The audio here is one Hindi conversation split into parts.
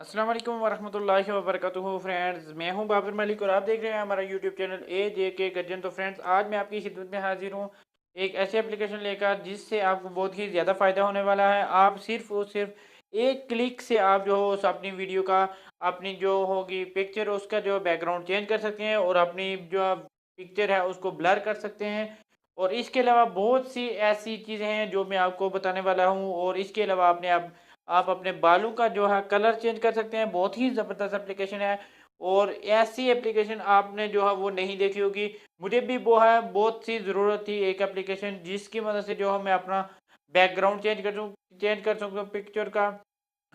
अस्सलाम वालेकुम वरहमतुल्लाहि वबरकातुहू फ्रेंड्स, मैं हूं बाबर मलिक और आप देख रहे हैं हमारा यूट्यूब चैनल AJK गज्जन। तो फ्रेंड्स, आज मैं आपकी खिदमत में हाजिर हूं एक ऐसी एप्लीकेशन लेकर जिससे आपको बहुत ही ज़्यादा फ़ायदा होने वाला है। आप सिर्फ और सिर्फ एक क्लिक से आप जो हो उस अपनी वीडियो का, अपनी जो होगी पिक्चर, उसका जो बैकग्राउंड चेंज कर सकते हैं और अपनी जो पिक्चर है उसको ब्लर कर सकते हैं। और इसके अलावा बहुत सी ऐसी चीज़ें हैं जो मैं आपको बताने वाला हूँ। और इसके अलावा आप अपने बालों का जो है कलर चेंज कर सकते हैं। बहुत ही ज़बरदस्त एप्लीकेशन है और ऐसी एप्लीकेशन आपने जो है वो नहीं देखी होगी। मुझे भी वो है बहुत सी ज़रूरत थी एक एप्लीकेशन जिसकी मदद से जो है मैं अपना बैकग्राउंड चेंज कर सकूँ पिक्चर का।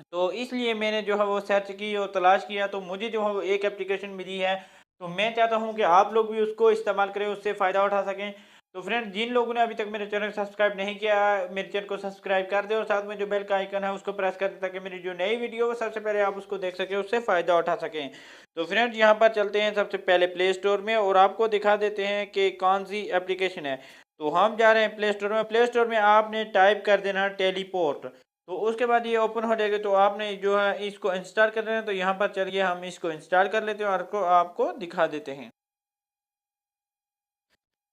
तो इसलिए मैंने जो है वो सर्च की और तलाश किया, तो मुझे जो है वो एक एप्लीकेशन मिली है। तो मैं चाहता हूँ कि आप लोग भी उसको इस्तेमाल करें, उससे फ़ायदा उठा सकें। तो फ्रेंड, जिन लोगों ने अभी तक मेरे चैनल सब्सक्राइब नहीं किया है, मेरे चैनल को सब्सक्राइब कर दें और साथ में जो बेल का आइकन है उसको प्रेस कर दें ताकि मेरी जो नई वीडियो है सबसे पहले आप उसको देख सकें, उससे फ़ायदा उठा सकें। तो फ्रेंड्स, यहाँ पर चलते हैं सबसे पहले प्ले स्टोर में और आपको दिखा देते हैं कि कौन सी एप्लीकेशन है। तो हम जा रहे हैं प्ले स्टोर में। प्ले स्टोर में आपने टाइप कर देना टेलीपोर्ट। तो उसके बाद ये ओपन हो जाएगा, तो आपने जो है इसको इंस्टॉल कर लेना है। तो यहाँ पर चलिए हम इसको इंस्टॉल कर लेते हैं और आपको आपको दिखा देते हैं।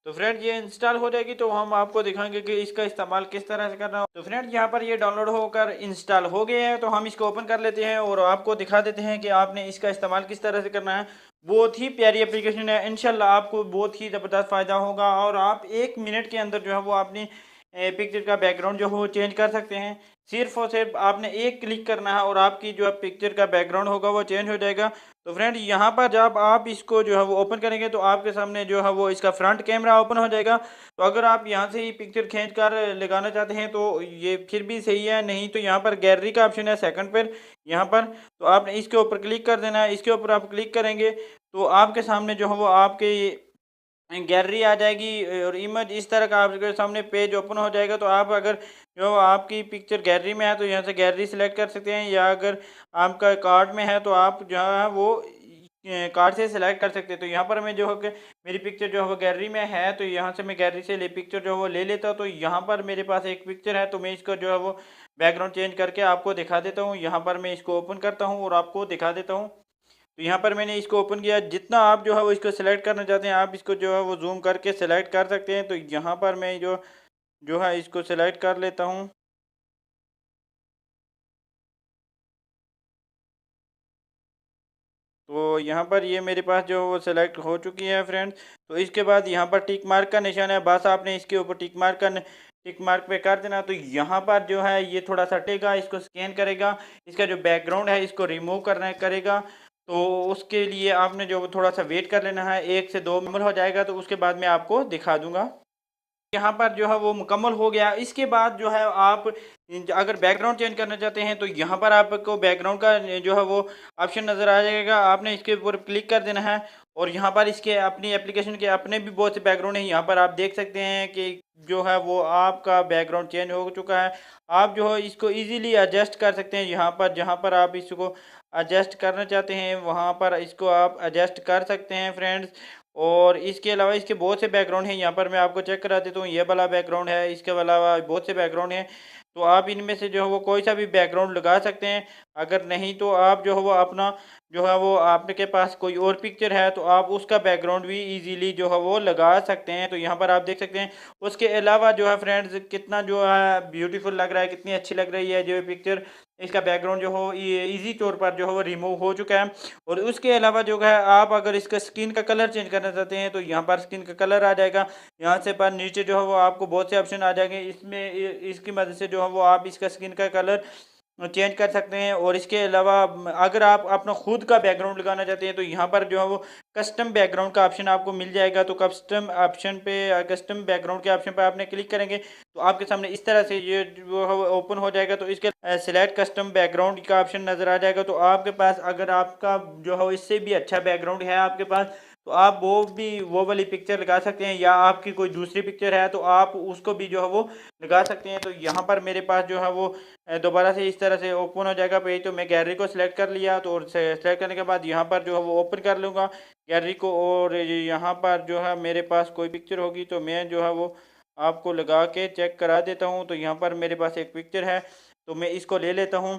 तो फ्रेंड, ये इंस्टॉल हो जाएगी तो हम आपको दिखाएंगे कि इसका इस्तेमाल किस तरह से करना हो। तो फ्रेंड, यहाँ पर ये डाउनलोड होकर इंस्टॉल हो गए हैं, तो हम इसको ओपन कर लेते हैं और आपको दिखा देते हैं कि आपने इसका इस्तेमाल किस तरह से करना है। बहुत ही प्यारी एप्लीकेशन है, इंशाल्लाह आपको बहुत ही ज़बरदस्त फ़ायदा होगा और आप 1 मिनट के अंदर जो है वो अपनी पिक्चर का बैकग्राउंड जो है वो चेंज कर सकते हैं। सिर्फ और सिर्फ आपने एक क्लिक करना है और आपकी जो है पिक्चर का बैकग्राउंड होगा वो चेंज हो जाएगा। तो फ्रेंड, यहाँ पर जब आप इसको जो है वो ओपन करेंगे तो आपके सामने जो है वो इसका फ्रंट कैमरा ओपन हो जाएगा। तो अगर आप यहाँ से ही पिक्चर खींच कर लगाना चाहते हैं तो ये फिर भी सही है, नहीं तो यहाँ पर गैलरी का ऑप्शन है सेकंड पर, यहाँ पर। तो आपने इसके ऊपर क्लिक कर देना है। इसके ऊपर आप क्लिक करेंगे तो आपके सामने जो है वो आपके गैलरी आ जाएगी और इमेज इस तरह का आपके सामने पेज ओपन हो जाएगा। तो आप अगर जो आपकी पिक्चर गैलरी में है तो यहाँ से गैलरी सेलेक्ट कर सकते हैं, या अगर आपका कार्ड में है तो आप जो है वो कार्ड से सिलेक्ट कर सकते हैं। तो यहाँ पर मैं जो है कि मेरी पिक्चर जो है वो गैलरी में है, तो यहाँ से मैं गैलरी से पिक्चर जो है वो ले लेता हूँ। तो यहाँ पर मेरे पास एक पिक्चर है, तो मैं इसको जो है वो बैकग्राउंड चेंज करके आपको दिखा देता हूँ। यहाँ पर मैं इसको ओपन करता हूँ और आपको दिखा देता हूँ। तो यहाँ पर मैंने इसको ओपन किया। जितना आप जो है वो इसको सेलेक्ट करना चाहते हैं आप इसको जो है वो जूम करके सेलेक्ट कर सकते हैं। तो यहाँ पर मैं जो जो है इसको सेलेक्ट कर लेता हूँ। तो यहाँ पर ये मेरे पास जो वो सेलेक्ट हो चुकी है फ्रेंड्स। तो इसके बाद यहाँ पर टिक मार्क का निशान है, बस आपने इसके ऊपर टिक मार्क पे कर देना। तो यहाँ पर जो है ये थोड़ा सा टेगा, इसको स्कैन करेगा, इसका जो बैकग्राउंड है इसको रिमूव करना करेगा। तो उसके लिए आपने जो थोड़ा सा वेट कर लेना है, 1 से 2 मिनट हो जाएगा तो उसके बाद मैं आपको दिखा दूंगा। यहाँ पर जो है वो मुकम्मल हो गया। इसके बाद जो है आप अगर बैकग्राउंड चेंज करना चाहते हैं तो यहाँ पर आपको बैकग्राउंड का जो है वो ऑप्शन नज़र आ जाएगा। आपने इसके ऊपर क्लिक कर देना है और यहाँ पर इसके अपनी एप्लीकेशन के अपने भी बहुत से बैकग्राउंड हैं। यहाँ पर आप देख सकते हैं कि जो है वो आपका बैकग्राउंड चेंज हो चुका है। आप जो है इसको ईजिली एडजस्ट कर सकते हैं। यहाँ पर जहाँ पर आप इसको एडजस्ट करना चाहते हैं वहाँ पर इसको आप एडजस्ट कर सकते हैं फ्रेंड्स। और इसके अलावा इसके बहुत से बैकग्राउंड हैं, यहाँ पर मैं आपको चेक करा देता हूँ। ये वाला बैकग्राउंड है, इसके अलावा बहुत से बैकग्राउंड हैं। तो आप इनमें से जो है वो कोई सा भी बैकग्राउंड लगा सकते हैं। अगर नहीं तो आप जो है वो अपना जो है वो आपके पास कोई और पिक्चर है तो आप उसका बैकग्राउंड भी इजीली जो है वो लगा सकते हैं। तो यहाँ पर आप देख सकते हैं। उसके अलावा जो है फ्रेंड्स, कितना जो है ब्यूटीफुल लग रहा है, कितनी अच्छी लग रही है जो पिक्चर। इसका बैकग्राउंड जो हो ये ईजी तौर पर जो है वो रिमूव हो चुका है। और उसके अलावा जो है आप अगर इसका स्किन का कलर चेंज करना चाहते हैं तो यहाँ पर स्किन का कलर आ जाएगा। यहाँ से पर नीचे जो है वो आपको बहुत से ऑप्शन आ जाएंगे। इसमें इसकी मदद से जो है वो आप इसका स्किन का कलर चेंज कर सकते हैं। और इसके अलावा अगर आप अपना खुद का बैकग्राउंड लगाना चाहते हैं तो यहाँ पर जो है वो कस्टम बैकग्राउंड का ऑप्शन आपको मिल जाएगा। तो कस्टम बैकग्राउंड के ऑप्शन पर आपने क्लिक करेंगे तो आपके सामने इस तरह से ये जो है वो ओपन हो जाएगा। तो इसके सिलेक्ट कस्टम बैकग्राउंड का ऑप्शन नज़र आ जाएगा। तो आपके पास अगर आपका जो है इससे भी अच्छा बैकग्राउंड है आपके पास तो आप वो वाली पिक्चर लगा सकते हैं, या आपकी कोई दूसरी पिक्चर है तो आप उसको भी जो है वो लगा सकते हैं। तो यहाँ पर मेरे पास जो है वो दोबारा से इस तरह से ओपन हो जाएगा पेज। तो मैं गैलरी को सिलेक्ट कर लिया, तो सेलेक्ट करने के बाद यहाँ पर जो है वो ओपन कर लूँगा गैलरी को। और यहाँ पर जो है मेरे पास कोई पिक्चर होगी तो मैं जो है वो आपको लगा के चेक करा देता हूँ। तो यहाँ पर मेरे पास एक पिक्चर है तो मैं इसको ले लेता हूँ।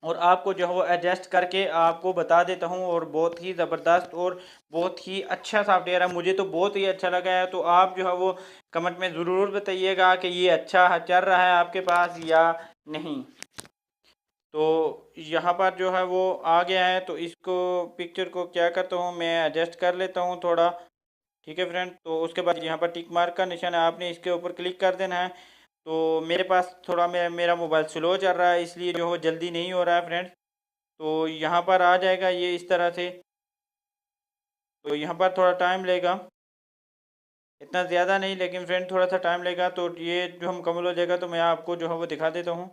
और आपको जो है वो एडजस्ट करके आपको बता देता हूँ। और बहुत ही ज़बरदस्त और बहुत ही अच्छा सॉफ्टवेयर है, मुझे तो बहुत ही अच्छा लगा है। तो आप जो है वो कमेंट में ज़रूर बताइएगा कि ये अच्छा चल रहा है आपके पास या नहीं। तो यहाँ पर जो है वो आ गया है, तो इसको पिक्चर को क्या करता हूँ मैं एडजस्ट कर लेता हूँ थोड़ा। ठीक है फ्रेंड, तो उसके बाद यहाँ पर टिक मार्क का निशान है, आपने इसके ऊपर क्लिक कर देना है। तो मेरे पास थोड़ा मेरा मोबाइल स्लो चल रहा है, इसलिए जो है जल्दी नहीं हो रहा है फ्रेंड्स। तो यहाँ पर आ जाएगा ये इस तरह से। तो यहाँ पर थोड़ा टाइम लेगा, इतना ज़्यादा नहीं लेकिन फ्रेंड थोड़ा सा टाइम लेगा। तो ये जो मुकम्मल हो जाएगा तो मैं आपको जो है वो दिखा देता हूँ।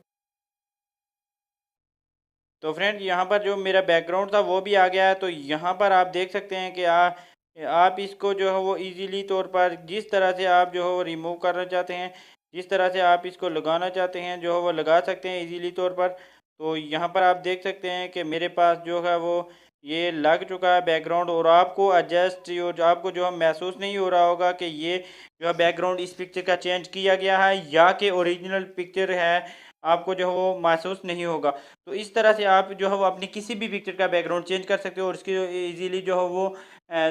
तो फ्रेंड यहाँ पर जो मेरा बैकग्राउंड था वो भी आ गया है। तो यहाँ पर आप देख सकते हैं कि आप इसको जो है वो इजीली तौर पर जिस तरह से आप जो है वो रिमूव करना चाहते हैं, जिस तरह से आप इसको लगाना चाहते हैं जो है वो लगा सकते हैं इजीली तौर पर। तो यहाँ पर आप देख सकते हैं कि मेरे पास जो है वो ये लग चुका है बैकग्राउंड। और आपको एडजस्ट जो आपको जो है महसूस नहीं हो रहा होगा कि ये जो है बैकग्राउंड इस पिक्चर का चेंज किया गया है या कि ओरिजिनल पिक्चर है, आपको जो है वो महसूस नहीं होगा। तो इस तरह से आप जो है वो अपनी किसी भी पिक्चर का बैकग्राउंड चेंज कर सकते हो और इसकी इजीली जो है वो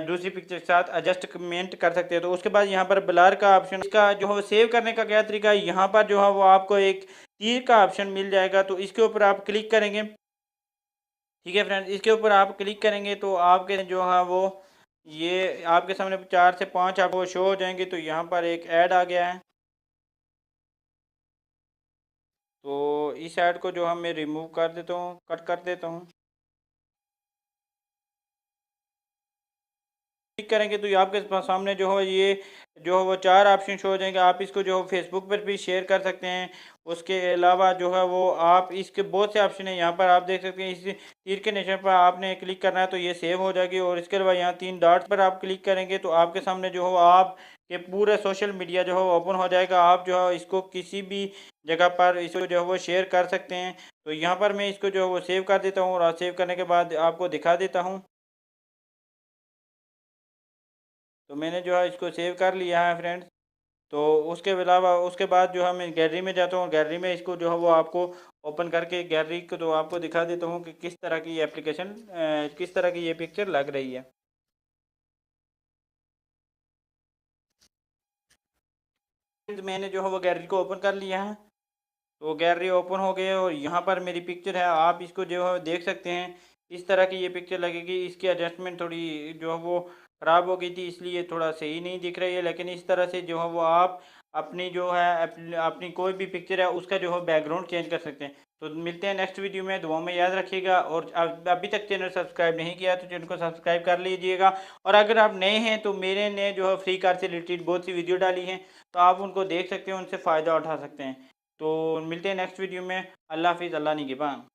दूसरी पिक्चर के साथ एडजस्टमेंट कर सकते हो। तो उसके बाद यहाँ पर ब्लर का ऑप्शन, इसका जो है वो सेव करने का क्या तरीका है, यहाँ पर जो है वो आपको एक तीर का ऑप्शन मिल जाएगा। तो इसके ऊपर आप क्लिक करेंगे। ठीक है फ्रेंड्स, इसके ऊपर आप क्लिक करेंगे तो आपके जो है वो ये आपके सामने 4 से 5 आपको शो हो जाएंगे। तो यहाँ पर एक ऐड आ गया है, तो इस ऐड को जो हम मैं रिमूव कर देता हूँ, कट कर देता हूँ। क्लिक करेंगे तो ये आपके सामने जो है ये जो है वो 4 ऑप्शन शो हो जाएंगे। आप इसको जो है फेसबुक पर भी शेयर कर सकते हैं। उसके अलावा जो है वो आप इसके बहुत से ऑप्शन हैं, यहाँ पर आप देख सकते हैं। इस तीर के निशान पर आपने क्लिक करना है तो ये सेव हो जाएगी। और इसके अलावा यहाँ 3 डॉट्स पर आप क्लिक करेंगे तो आपके सामने जो है आप के पूरे सोशल मीडिया जो है ओपन हो जाएगा। आप जो है इसको किसी भी जगह पर इसको जो है वो शेयर कर सकते हैं। तो यहाँ पर मैं इसको जो है वो सेव कर देता हूँ और सेव करने के बाद आपको दिखा देता हूँ। तो मैंने जो है इसको सेव कर लिया है फ्रेंड्स। तो उसके अलावा उसके बाद जो है मैं गैलरी में जाता हूँ, गैलरी में इसको जो है वो आपको ओपन करके गैलरी को तो आपको दिखा देता हूँ कि किस तरह की एप्लीकेशन किस तरह की ये पिक्चर लग रही है। मैंने जो है वो गैलरी को ओपन कर लिया है। तो गैलरी ओपन हो गई है और यहाँ पर मेरी पिक्चर है, आप इसको जो है देख सकते हैं। इस तरह की ये पिक्चर लगेगी। इसकी एडजस्टमेंट थोड़ी जो है वो ख़राब हो गई थी, इसलिए थोड़ा सही नहीं दिख रही है। लेकिन इस तरह से जो है वो आप अपनी जो है अपनी कोई भी पिक्चर है उसका जो है बैकग्राउंड चेंज कर सकते हैं। तो मिलते हैं नेक्स्ट वीडियो में, दुआ में याद रखिएगा। और अभी तक चैनल सब्सक्राइब नहीं किया तो चैनल को सब्सक्राइब कर लीजिएगा। और अगर आप नए हैं तो मेरे ने जो है फ्री कार से रिलेटेड बहुत सी वीडियो डाली हैं, तो आप उनको देख सकते हैं, उनसे फ़ायदा उठा सकते हैं। तो मिलते हैं नेक्स्ट वीडियो में। अल्लाह हाफिज़, अल्लाह निगहबान।